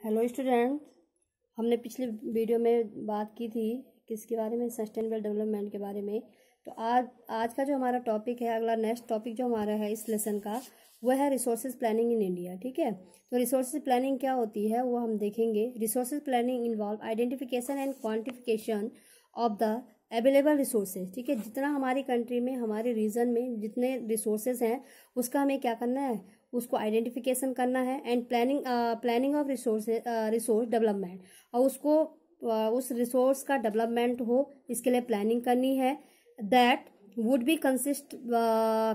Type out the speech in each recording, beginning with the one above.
Hello student, हमने पिछले video में बात की थी किसके बारे में, सस्टेनेबल डेवलपमेंट के बारे में। तो आज का जो हमारा टॉपिक है, अगला नेक्स्ट टॉपिक जो हमारा है इस लेसन का, वह है रिसोर्सेज प्लानिंग इन इंडिया। ठीक है, तो रिसोर्सेज प्लानिंग क्या होती है वो हम देखेंगे। Resources planning involve identification and quantification of the available resources. ठीक है, जितना हमारी कंट्री में, हमारे रीजन में जितने रिसोर्सेज हैं उसका हमें क्या करना है, उसको आइडेंटिफिकेशन करना है and planning of resource development, और उसको उस रिसोर्स का डेवलपमेंट हो इसके लिए प्लानिंग करनी है। That would be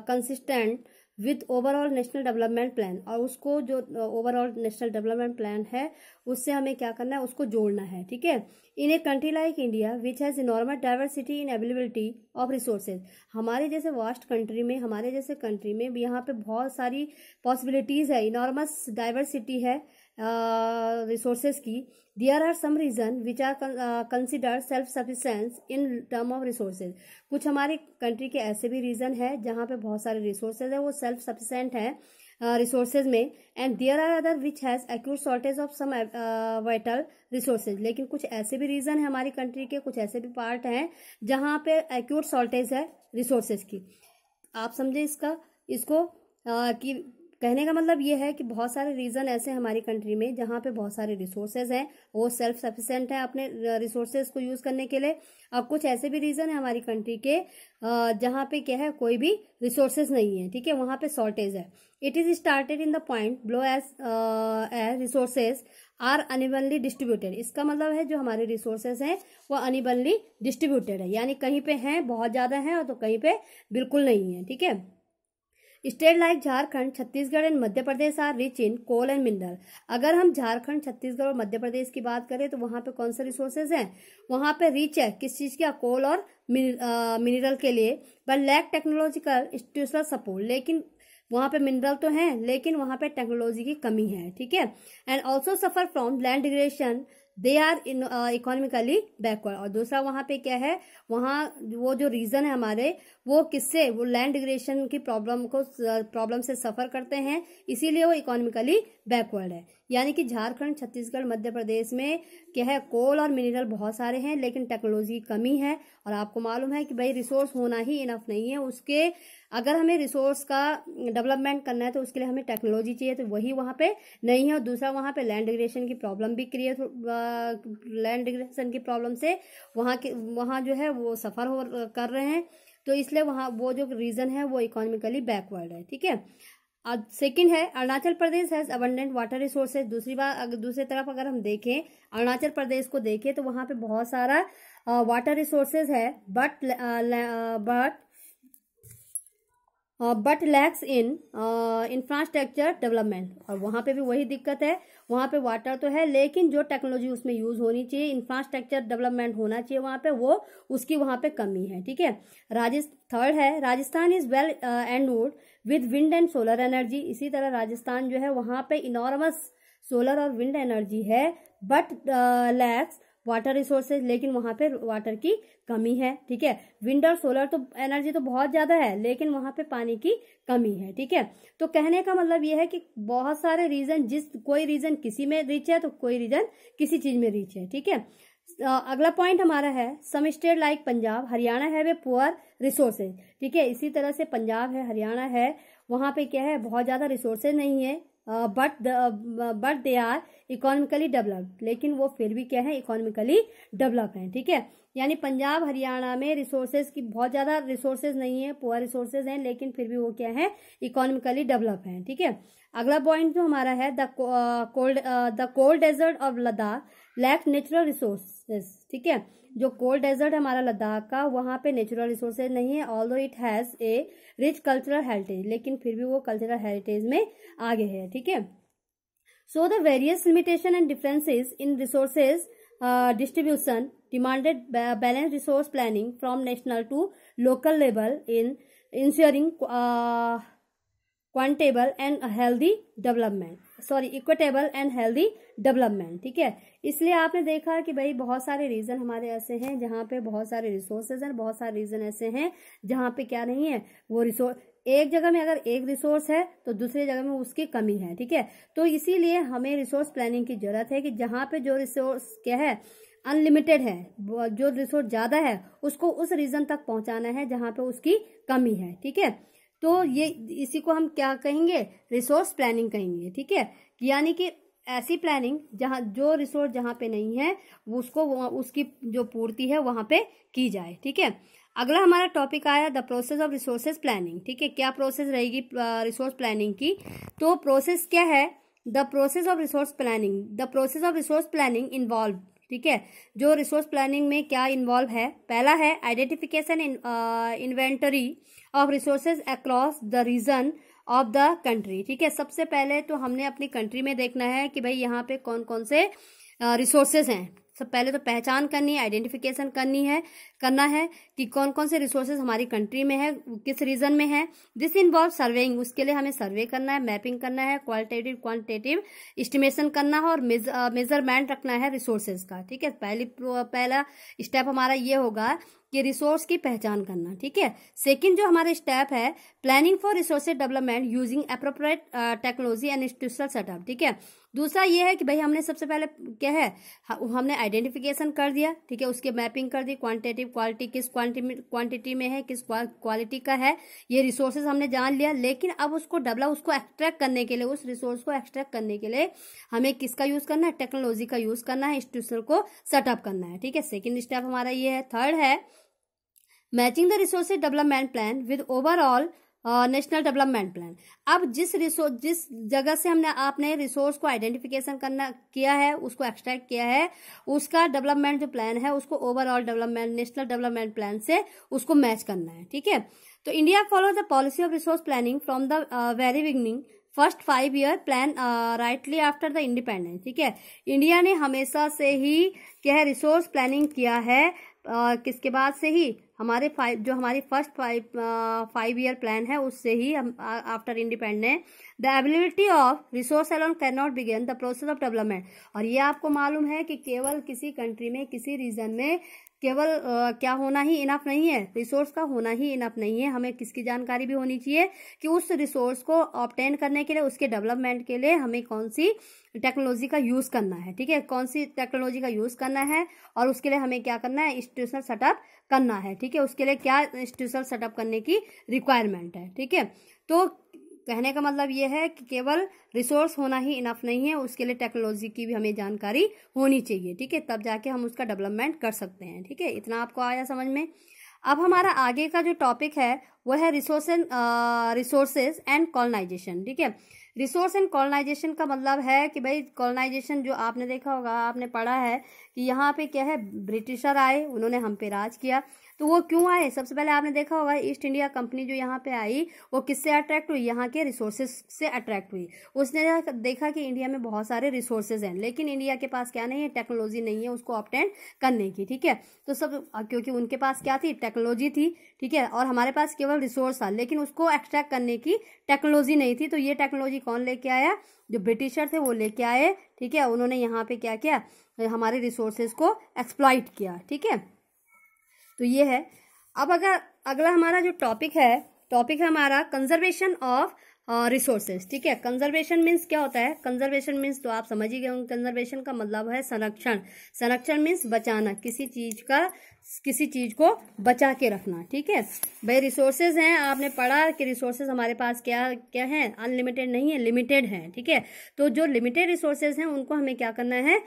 consistent with overall national development plan, और उसको जो ओवरऑल नेशनल डेवलपमेंट प्लान है उससे हमें क्या करना है, उसको जोड़ना है। ठीक है, in a country like India which has enormous diversity in availability of resources, हमारे जैसे वास्ट कंट्री में, हमारे जैसे कंट्री में यहाँ पे बहुत सारी पॉसिबिलिटीज है, इनॉर्मस डाइवर्सिटी है रिसोर्सेज की। There are some region which are considered self sufficient in term of resources, कुछ हमारी कंट्री के ऐसे भी रीजन है जहाँ पे बहुत सारे रिसोर्सेज है वो सेल्फ सफिशिएंट है रिसोर्सेज में। And there are other which has acute shortage of some vital resources, लेकिन कुछ ऐसे भी रीजन है हमारी कंट्री के, कुछ ऐसे भी पार्ट हैं जहाँ पे एक्यूट शॉर्टेज है रिसोर्सेज की। आप समझे इसको कि कहने का मतलब ये है कि बहुत सारे रीजन ऐसे हमारी कंट्री में जहाँ पे बहुत सारे रिसोर्सेज हैं, वो सेल्फ सफिशिएंट है अपने रिसोर्सेज को यूज करने के लिए। और कुछ ऐसे भी रीजन है हमारी कंट्री के जहाँ पे क्या है, कोई भी रिसोर्सेज नहीं है। ठीक है, वहां पे शॉर्टेज है। It is started in the point below as resources are unevenly distributed, इसका मतलब है जो हमारे रिसोर्सेज हैं वो अनइवनली डिस्ट्रीब्यूटेड है, यानी कहीं पे हैं बहुत ज्यादा हैं और तो कहीं पे बिल्कुल नहीं है। ठीक है, state like Jharkhand, Chhattisgarh and Madhya Pradesh are rich in coal and mineral. अगर हम झारखंड, छत्तीसगढ़ और मध्य प्रदेश की बात करें तो वहां पे कौन से रिसोर्सेज हैं, वहां पे रिच है किस चीज का, कोल और मिनरल के लिए। But lack technological institutional support, लेकिन वहां पे मिनरल तो हैं लेकिन वहां पे टेक्नोलॉजी की कमी है। ठीक है, and also suffer from land degradation, they are economically backward. और दूसरा वहां पे क्या है, वहां वो जो रीजन है हमारे, वो किससे, वो लैंड डिग्रेडेशन की प्रॉब्लम से सफर करते हैं, इसीलिए वो इकोनॉमिकली बैकवर्ड है। यानी कि झारखंड, छत्तीसगढ़, मध्य प्रदेश में क्या है, कोल और मिनरल बहुत सारे हैं लेकिन टेक्नोलॉजी की कमी है। और आपको मालूम है कि भाई रिसोर्स होना ही इनफ नहीं है, उसके अगर हमें रिसोर्स का डेवलपमेंट करना है तो उसके लिए हमें टेक्नोलॉजी चाहिए, तो वही वहां पे नहीं है। और दूसरा वहां पे लैंड डिग्रेडेशन की प्रॉब्लम भी क्रिएट, लैंड डिग्रेडेशन की प्रॉब्लम से वहां जो है वो सफर कर रहे हैं, तो इसलिए वहां वो जो रीजन है वो इकोनॉमिकली बैकवर्ड है। ठीक है, सेकंड है Arunachal Pradesh has abundant water resources. दूसरी तरफ अगर हम देखें, अरुणाचल प्रदेश को देखें तो वहां पे बहुत सारा वाटर रिसोर्सेज है, but lakhs in infrastructure development. और वहां पे भी वही दिक्कत है, वहां पे वाटर तो है लेकिन जो टेक्नोलॉजी उसमें यूज होनी चाहिए, इंफ्रास्ट्रक्चर डेवलपमेंट होना चाहिए वहां पे, वो उसकी वहां पे कमी है। ठीक है, थर्ड है Rajasthan is well endowed with wind and solar energy. इसी तरह राजस्थान जो है वहां पे इनॉर्मस सोलर और विंड एनर्जी है, बट लैक्स वाटर रिसोर्सेज, लेकिन वहां पे वाटर की कमी है। ठीक है, विंड और सोलर तो एनर्जी तो बहुत ज्यादा है लेकिन वहां पे पानी की कमी है। ठीक है, तो कहने का मतलब ये है कि बहुत सारे रीजन, कोई रीजन किसी में रिच है तो कोई रीजन किसी चीज में रिच है। ठीक है, अगला पॉइंट हमारा है some state like Punjab, Haryana है पुअर रिसोर्सेज। ठीक है, इसी तरह से पंजाब है, हरियाणा है, वहां पे क्या है, बहुत ज्यादा रिसोर्सेज नहीं है, but they are economically developed, लेकिन वो फिर भी क्या है, इकोनॉमिकली डेवलप है। ठीक है, यानी पंजाब हरियाणा में रिसोर्सेज की बहुत ज्यादा रिसोर्सेज नहीं है, पुअर रिसोर्सेज हैं, लेकिन फिर भी वो क्या है, इकोनॉमिकली डेवलप है। ठीक है, अगला पॉइंट जो हमारा है the cold desert of Ladakh lack natural resources. ठीक है, जो कोल्ड डेजर्ट है हमारा लद्दाख का, वहां पे नेचुरल रिसोर्सेज नहीं है, although it has a rich cultural heritage, लेकिन फिर भी वो कल्चरल हेरिटेज में आगे है। ठीक है, so the various limitation and differences in resources distribution demanded balance resource planning from national to local level in ensuring equitable and healthy development. ठीक है, इसलिए आपने देखा कि भाई बहुत सारे रीजन हमारे ऐसे हैं जहाँ पे बहुत सारे रिसोर्सेज हैं, बहुत सारे रीजन ऐसे हैं जहाँ पे क्या नहीं है, वो रिसोर्स एक जगह में अगर एक रिसोर्स है तो दूसरी जगह में उसकी कमी है, ठीक है। तो इसीलिए हमें रिसोर्स प्लानिंग की जरूरत है कि जहां पे जो रिसोर्स क्या है अनलिमिटेड है, जो रिसोर्स ज्यादा है उसको उस रीजन तक पहुंचाना है जहां पे उसकी कमी है, ठीक है। तो ये इसी को हम क्या कहेंगे, रिसोर्स प्लानिंग कहेंगे, ठीक है। यानी कि ऐसी प्लानिंग जहां जो रिसोर्स जहां पे नहीं है उसको उसकी जो पूर्ति है वहां पे की जाए, ठीक है। अगला हमारा टॉपिक आया the process of resources planning, ठीक है। क्या प्रोसेस रहेगी रिसोर्स प्लानिंग की, तो प्रोसेस क्या है, the process of resource planning, the process of resource planning involve, ठीक है। जो रिसोर्स प्लानिंग में क्या इन्वॉल्व है, पहला है identification inventory of resources across the region of the country, ठीक है। सबसे पहले तो हमने अपनी कंट्री में देखना है कि भाई यहाँ पे कौन कौन से रिसोर्सेज हैं। सब पहले तो पहचान करनी है, आइडेंटिफिकेशन करना है कि कौन कौन से रिसोर्सेज हमारी कंट्री में है, किस रीजन में है। दिस इन्वॉल्व सर्वेइंग, उसके लिए हमें सर्वे करना है, मैपिंग करना है, क्वालिटेटिव क्वांटिटेटिव एस्टिमेशन करना है और मेजरमेंट रखना है रिसोर्सेज का, ठीक है। पहला स्टेप हमारा ये होगा कि रिसोर्स की पहचान करना, ठीक है। सेकंड जो हमारा स्टेप है planning for resources development using appropriate technology and institutional setup, ठीक है। दूसरा ये है कि भाई हमने सबसे पहले क्या है हमने आइडेंटिफिकेशन कर दिया, ठीक है, उसके मैपिंग कर दी, क्वांटिटेटिव क्वालिटी किस क्वांटिटी में है, किस क्वालिटी का है, ये रिसोर्सेज हमने जान लिया। लेकिन अब उसको एक्सट्रैक्ट करने के लिए, उस रिसोर्स को एक्सट्रैक्ट करने के लिए हमें किसका यूज करना है, टेक्नोलॉजी का यूज करना है, इंस्टीट्यूशन को सेटअप करना है, ठीक है। सेकेंड स्टेप हमारा ये है। थर्ड है matching the resources development plan with overall national development plan. अब जिस जगह से आपने रिसोर्स को आइडेंटिफिकेशन किया है, उसको एक्सट्रैक्ट किया है, उसका डेवलपमेंट जो प्लान है उसको overall development national development plan से उसको मैच करना है, ठीक है। तो India follow the policy of resource planning from the very beginning first 5 year plan rightly after the independence, ठीक है। इंडिया ने हमेशा से ही क्या है रिसोर्स प्लानिंग किया है, किसके बाद से ही हमारी फर्स्ट 5 ईयर प्लान है उससे ही हम after independence. The ability of resource alone can not begin the process of development. और ये आपको मालूम है कि केवल किसी कंट्री में किसी रीजन में केवल क्या होना ही इनफ नहीं है, रिसोर्स का होना ही इनफ नहीं है, हमें किसकी जानकारी भी होनी चाहिए कि उस रिसोर्स को ऑब्टेन करने के लिए, उसके डेवलपमेंट के लिए हमें कौन सी टेक्नोलॉजी का यूज करना है, ठीक है, कौन सी टेक्नोलॉजी का यूज करना है और उसके लिए हमें क्या करना है, इंस्टीट्यूशनल सेटअप करना है, ठीक है। उसके लिए क्या इंस्टीट्यूशनल सेटअप करने की रिक्वायरमेंट है, ठीक है। तो कहने का मतलब ये है कि केवल रिसोर्स होना ही इनफ नहीं है, उसके लिए टेक्नोलॉजी की भी हमें जानकारी होनी चाहिए, ठीक है, तब जाके हम उसका डेवलपमेंट कर सकते हैं, ठीक है। इतना आपको आया समझ में। अब हमारा आगे का जो टॉपिक है वो है रिसोर्सेज एंड कॉलोनाइजेशन, ठीक है। रिसोर्स एंड कॉलोनाइजेशन का मतलब है कि भाई कॉलोनाइजेशन जो आपने देखा होगा, आपने पढ़ा है कि यहाँ पे क्या है ब्रिटिशर आए, उन्होंने हम पे राज किया। तो वो क्यों आए, सबसे पहले आपने देखा होगा ईस्ट इंडिया कंपनी जो यहाँ पे आई वो किससे अट्रैक्ट हुई, यहाँ के रिसोर्सेज से अट्रैक्ट हुई। उसने देखा कि इंडिया में बहुत सारे रिसोर्सेज हैं लेकिन इंडिया के पास क्या नहीं है, टेक्नोलॉजी नहीं है उसको ऑब्टेन करने की, ठीक है। तो सब क्योंकि उनके पास क्या थी, टेक्नोलॉजी थी, ठीक है, और हमारे पास केवल रिसोर्स था लेकिन उसको एक्सट्रैक्ट करने की टेक्नोलॉजी नहीं थी। तो ये टेक्नोलॉजी कौन लेके आया, जो ब्रिटिशर थे वो लेके आए, ठीक है। उन्होंने यहाँ पे क्या किया, हमारे रिसोर्सेज को एक्सप्लॉइट किया, ठीक है। तो ये है। अब अगर अगला हमारा जो टॉपिक है हमारा कंजर्वेशन ऑफ रिसोर्सेज, ठीक है। कंजर्वेशन मीन्स क्या होता है, कंजर्वेशन मीन्स तो आप समझ ही गए होंगे, कंजर्वेशन का मतलब है संरक्षण। संरक्षण मीन्स बचाना, किसी चीज को बचा के रखना, ठीक है। भाई रिसोर्सेज हैं, आपने पढ़ा कि रिसोर्सेज हमारे पास क्या क्या है, अनलिमिटेड नहीं है, लिमिटेड है, ठीक है। तो जो लिमिटेड रिसोर्सेज हैं उनको हमें क्या करना है,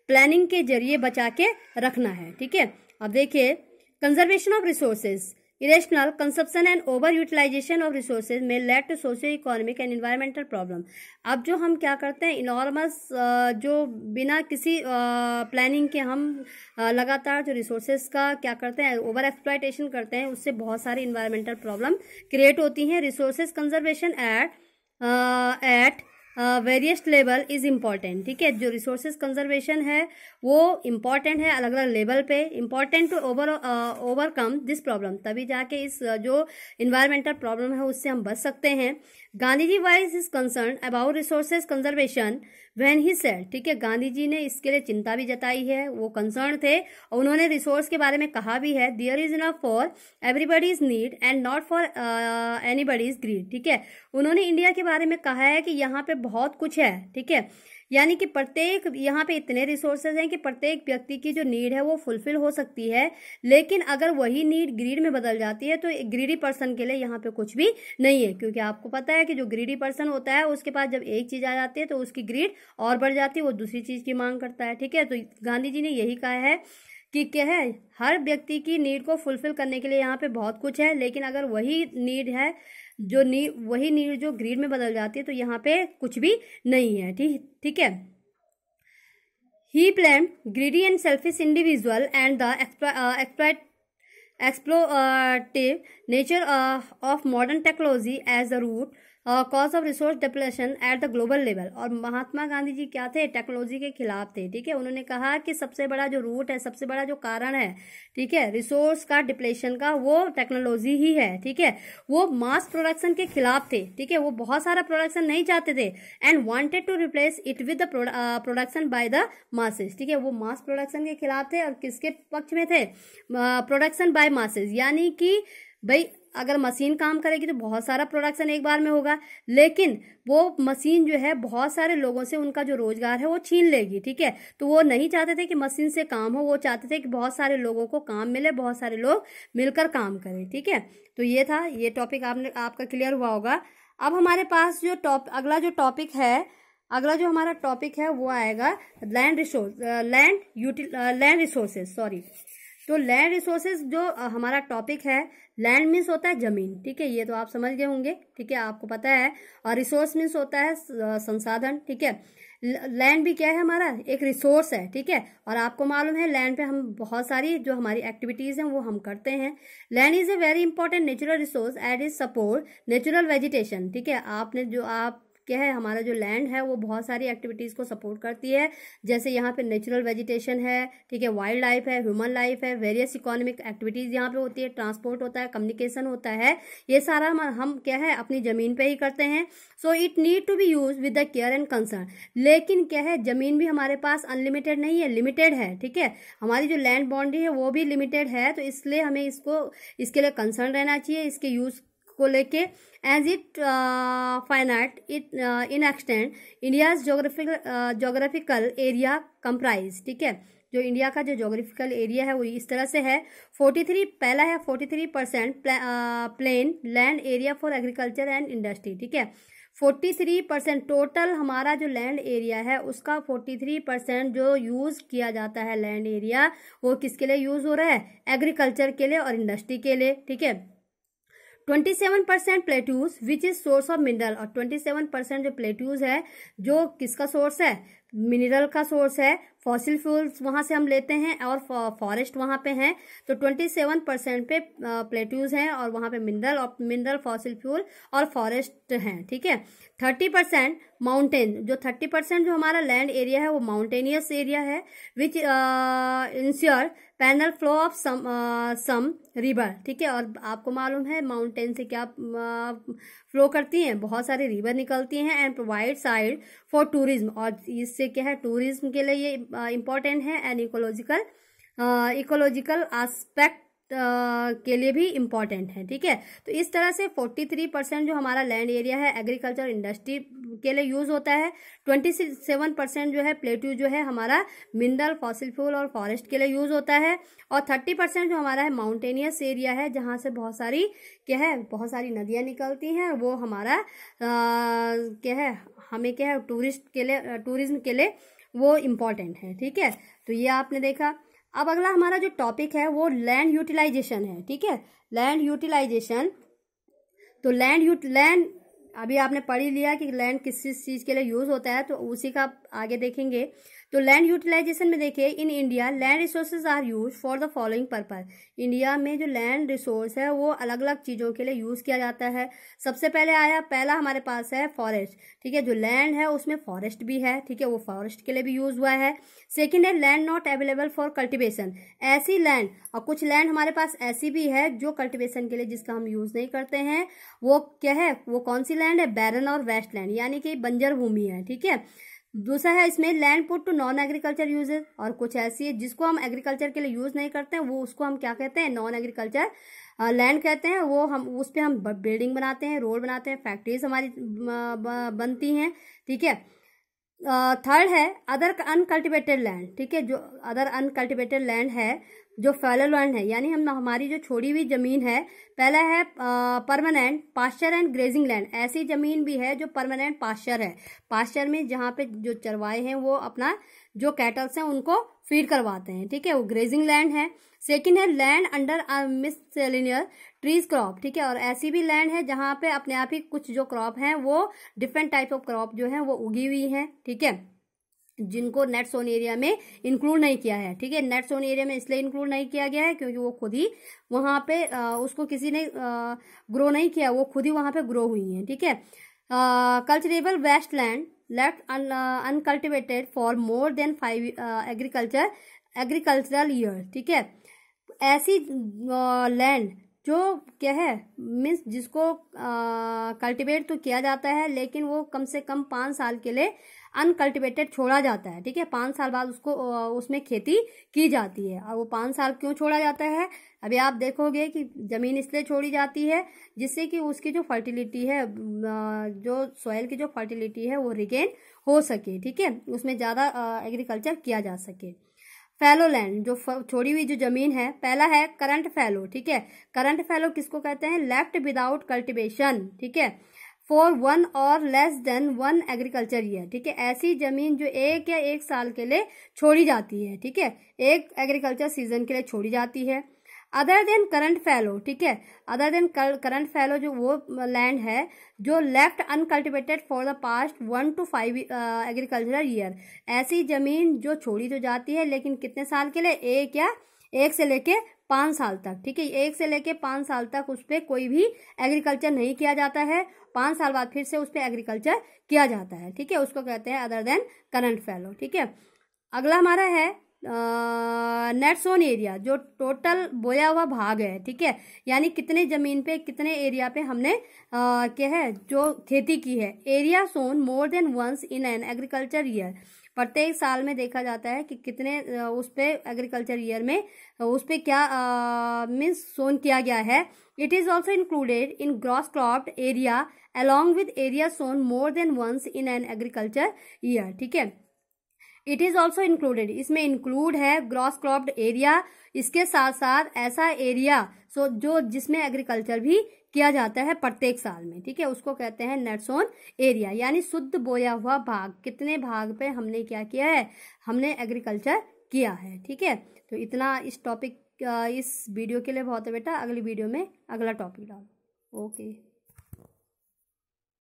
प्लानिंग के जरिए बचा के रखना है, ठीक है। अब देखिए conservation of resources, irrational consumption and over utilization of resources may lead to socio-economic and environmental problem। अब जो हम क्या करते हैं, इनॉर्मस जो बिना किसी प्लानिंग के हम लगातार जो रिसोर्सेज का क्या करते हैं, ओवर एक्सप्लॉयटेशन करते हैं, उससे बहुत सारी इन्वायरमेंटल प्रॉब्लम क्रिएट होती हैं। Resources conservation at various level is important, ठीक है। जो रिसोर्सेज कंजर्वेशन है वो इम्पॉर्टेंट है अलग अलग लेवल पे, important to overcome this problem, तभी जाके इस जो इन्वायरमेंटल प्रॉब्लम है उससे हम बच सकते हैं। Gandhi ji was is concern about resources conservation when he said, ठीक है, गांधी जी ने इसके लिए चिंता भी जताई है, वो कंसर्न थे और उन्होंने रिसोर्स के बारे में कहा भी है, there is enough for everybody's need and not for anybody's greed, ठीक है। उन्होंने इंडिया के बारे में कहा है कि यहाँ पे बहुत कुछ है, ठीक है, यानी कि प्रत्येक यहाँ पे इतने रिसोर्सेज हैं कि प्रत्येक व्यक्ति की जो नीड है वो फुलफिल हो सकती है, लेकिन अगर वही नीड ग्रीड में बदल जाती है तो एक ग्रीडी पर्सन के लिए यहाँ पे कुछ भी नहीं है, क्योंकि आपको पता है कि जो ग्रीडी पर्सन होता है उसके पास जब एक चीज आ जाती है तो उसकी ग्रीड और बढ़ जाती है, वो दूसरी चीज की मांग करता है, ठीक है। तो गांधी जी ने यही कहा है कि क्या है, हर व्यक्ति की नीड को फुलफिल करने के लिए यहाँ पे बहुत कुछ है, लेकिन अगर वही नीड है वही नीड जो ग्रीड में बदल जाती है तो यहाँ पे कुछ भी नहीं है, ठीक है। ही blamed greedy and selfish individual and the exploitative nature of modern technology as the root cause of resource depletion at the global level। और महात्मा गांधी जी क्या थे, टेक्नोलॉजी के खिलाफ थे, ठीक है। उन्होंने कहा कि सबसे बड़ा जो रूट है, सबसे बड़ा जो कारण है, ठीक है, रिसोर्स का डिप्लेशन का, वो टेक्नोलॉजी ही है, ठीक है। वो मास प्रोडक्शन के खिलाफ थे, ठीक है, वो बहुत सारा प्रोडक्शन नहीं चाहते थे and wanted to replace it with the production by the masses, ठीक है। वो मास प्रोडक्शन के खिलाफ थे और किसके पक्ष में थे, प्रोडक्शन बाय मासेस, यानी कि भाई अगर मशीन काम करेगी तो बहुत सारा प्रोडक्शन एक बार में होगा, लेकिन वो मशीन जो है बहुत सारे लोगों से उनका जो रोजगार है वो छीन लेगी, ठीक है। तो वो नहीं चाहते थे कि मशीन से काम हो, वो चाहते थे कि बहुत सारे लोगों को काम मिले, बहुत सारे लोग मिलकर काम करें, ठीक है। तो ये था, ये टॉपिक आपका क्लियर हुआ होगा। अब हमारे पास जो अगला जो हमारा टॉपिक है वो आएगा लैंड रिसोर्सेज, सॉरी। तो लैंड रिसोर्सेज जो हमारा टॉपिक है, लैंड मीन्स होता है जमीन, ठीक है, ये तो आप समझ गए होंगे, ठीक है, आपको पता है। और रिसोर्स मीन्स होता है संसाधन, ठीक है। लैंड भी क्या है, हमारा एक रिसोर्स है, ठीक है। और आपको मालूम है लैंड पे हम बहुत सारी जो हमारी एक्टिविटीज हैं वो हम करते हैं। Land is a very important natural resource and is support natural vegetation, ठीक है। आप क्या है, हमारा जो लैंड है वो बहुत सारी एक्टिविटीज को सपोर्ट करती है, जैसे यहाँ पे नेचुरल वेजिटेशन है, ठीक है, वाइल्ड लाइफ है, ह्यूमन लाइफ है, वेरियस इकोनॉमिक एक्टिविटीज यहाँ पे होती है, ट्रांसपोर्ट होता है, कम्युनिकेशन होता है, ये सारा हम क्या है अपनी जमीन पे ही करते हैं। So it need to be use with the care and concern. लेकिन क्या है, जमीन भी हमारे पास अनलिमिटेड नहीं है, लिमिटेड है, ठीक है। हमारी जो लैंड बाउंड्री है वो भी लिमिटेड है, तो इसलिए हमें इसके लिए कंसर्न रहना चाहिए, इसके यूज को लेके। As it finite it in extend India's geographical area comprise, ठीक है। जो इंडिया का जो जोग्राफिकल एरिया है वो इस तरह से है, 43% plain land area for agriculture and industry, ठीक है। 43% टोटल हमारा जो लैंड एरिया है उसका 43% जो यूज किया जाता है लैंड एरिया, वो किसके लिए यूज हो रहा है, एग्रीकल्चर के लिए और इंडस्ट्री के लिए, ठीक है। 27% plateaus which is source of mineral, और 27% जो प्लेट्यूज है जो किसका सोर्स है, मिनरल का सोर्स है, फॉसिल फ्यूल्स वहां से हम लेते हैं और फॉरेस्ट वहां पे हैं। तो 27% पे प्लेट्यूज हैं और वहां पे मिनरल फॉसिल फ्यूल और फॉरेस्ट हैं, ठीक है। 30% माउंटेन, जो 30% जो हमारा लैंड एरिया है वो माउंटेनियस एरिया है, which ensure perennial flow of some river, ठीक है। और आपको मालूम है माउंटेन से क्या फ्लो करती हैं, बहुत सारी रिवर निकलती हैं, and provide side for tourism, और इससे क्या है, टूरिज्म के लिए ये इंपॉर्टेंट है, एंड इकोलॉजिकल एस्पेक्ट के लिए भी इम्पॉर्टेंट है, ठीक है। तो इस तरह से 43% जो हमारा लैंड एरिया है एग्रीकल्चर इंडस्ट्री के लिए यूज होता है, 27% जो है प्लेट्यू जो है हमारा मिनरल फॉसिल फ्यूल और फॉरेस्ट के लिए यूज होता है, और 30% जो हमारा है माउंटेनियस एरिया है जहां से बहुत सारी नदियां निकलती हैं, वो हमारा हमें टूरिज्म के लिए वो इम्पॉर्टेंट है, ठीक है। तो ये आपने देखा। अब अगला हमारा जो टॉपिक है वो लैंड यूटिलाइजेशन है, ठीक है। लैंड यूटिलाइजेशन, तो लैंड अभी आपने पढ़ ही लिया कि लैंड किस चीज के लिए यूज होता है, तो उसी का आगे देखेंगे। तो लैंड यूटिलाइजेशन में देखिए, in India land resources are use for the following purpose. India में जो लैंड रिसोर्स है वो अलग अलग चीजों के लिए यूज किया जाता है। सबसे पहला हमारे पास है फॉरेस्ट, ठीक है। जो लैंड है उसमें फॉरेस्ट भी है, ठीक है, वो फॉरेस्ट के लिए भी यूज हुआ है। सेकेंड है land not available for cultivation, ऐसी लैंड, और कुछ लैंड हमारे पास ऐसी भी है जो कल्टिवेशन के लिए जिसका हम यूज नहीं करते हैं, वो क्या है, वो कौन सी लैंड है, बैरन और वेस्ट लैंड, यानी कि बंजर भूमि है, ठीक है। दूसरा है इसमें land put to non agriculture uses, और कुछ ऐसी है जिसको हम एग्रीकल्चर के लिए यूज नहीं करते हैं, वो उसको हम क्या कहते हैं, नॉन एग्रीकल्चर लैंड कहते हैं। वो हम उस पे हम बिल्डिंग बनाते हैं, रोड बनाते हैं, फैक्ट्रीज हमारी बनती हैं, ठीक है। थर्ड है अदर अनकल्टिवेटेड लैंड, ठीक है। जो अदर अनकल्टिवेटेड लैंड है, जो फैलो लैंड है, यानी हम हमारी जो छोड़ी हुई जमीन है। पहला है permanent pasture and grazing land, ऐसी जमीन भी है जो परमानेंट पास्चर है। पास्चर में जहाँ पे जो चरवाए हैं वो अपना जो कैटल्स हैं उनको फीड करवाते हैं, ठीक है, वो ग्रेजिंग लैंड है। सेकंड है लैंड अंडर मिससेलेनियस ट्रीज क्रॉप, ठीक है, और ऐसी भी लैंड है जहाँ पे अपने आप ही कुछ जो क्रॉप हैं वो डिफरेंट टाइप ऑफ क्रॉप जो है वो उगी हुई है, ठीक है, जिनको नेट जोन एरिया में इंक्लूड नहीं किया है, ठीक है। नेट जोन एरिया में इसलिए इंक्लूड नहीं किया गया है क्योंकि वो खुद ही वहां पे उसको किसी ने ग्रो नहीं किया, वो खुद ही वहां पे ग्रो हुई है, ठीक है। Culturable waste land left uncultivated for more than 5 agricultural year, ठीक है। ऐसी लैंड जो क्या है मीन्स जिसको कल्टिवेट तो किया जाता है लेकिन वो कम से कम 5 साल के लिए अनकल्टिवेटेड छोड़ा जाता है, ठीक है। 5 साल बाद उसको उसमें खेती की जाती है। और वो 5 साल क्यों छोड़ा जाता है, अभी आप देखोगे कि जमीन इसलिए छोड़ी जाती है जिससे कि उसकी जो फर्टिलिटी है, जो सॉइल की जो फर्टिलिटी है वो रिगेन हो सके, ठीक है, उसमें ज्यादा एग्रीकल्चर किया जा सके। फैलो लैंड जो छोड़ी हुई जो जमीन है, पहला है करंट फैलो, ठीक है। करंट फैलो किसको कहते हैं, लेफ्ट विदाउट कल्टिवेशन, ठीक है, फॉर 1 और लेस देन 1 एग्रीकल्चर ईयर, ठीक है। ऐसी जमीन जो 1 या 1 साल के लिए छोड़ी जाती है, ठीक है, एक एग्रीकल्चर सीजन के लिए छोड़ी जाती है। अदर देन करंट फैलो, ठीक है, अदर देन करंट फैलो जो वो लैंड है जो left uncultivated for the past 1 to 5 agricultural year, ऐसी जमीन जो छोड़ी तो जाती है लेकिन कितने साल के लिए, 1 से लेके 5 साल तक, ठीक है। 1 से लेके 5 साल तक उस पर कोई भी एग्रीकल्चर नहीं किया जाता है, 5 साल बाद फिर से उस पर एग्रीकल्चर किया जाता है, ठीक है, उसको कहते हैं अदर देन करंट फैलो, ठीक है। अगला हमारा है नेट जोन एरिया, जो टोटल बोया हुआ भाग है, ठीक है, यानी कितने जमीन पे कितने एरिया पे हमने क्या है जो खेती की है। Area sown more than once in an agriculture year, प्रत्येक साल में देखा जाता है कि कितने उस पे एग्रीकल्चर ईयर में उस पे क्या मीन्स सोन किया गया है। It is also included in gross cropped area along with area sown more than once in an agriculture year, ठीक है। इट इज ऑल्सो इंक्लूडेड, इसमें इंक्लूड है ग्रॉस क्रॉप्ड एरिया, इसके साथ साथ ऐसा एरिया जो जिसमें एग्रीकल्चर भी किया जाता है प्रत्येक साल में, ठीक है, उसको कहते हैं नेट जोन एरिया, यानी शुद्ध बोया हुआ भाग, कितने भाग पे हमने क्या किया है, हमने एग्रीकल्चर किया है, ठीक है। तो इतना इस टॉपिक इस वीडियो के लिए बहुत है बेटा, अगली वीडियो में अगला टॉपिक डालो। ओके।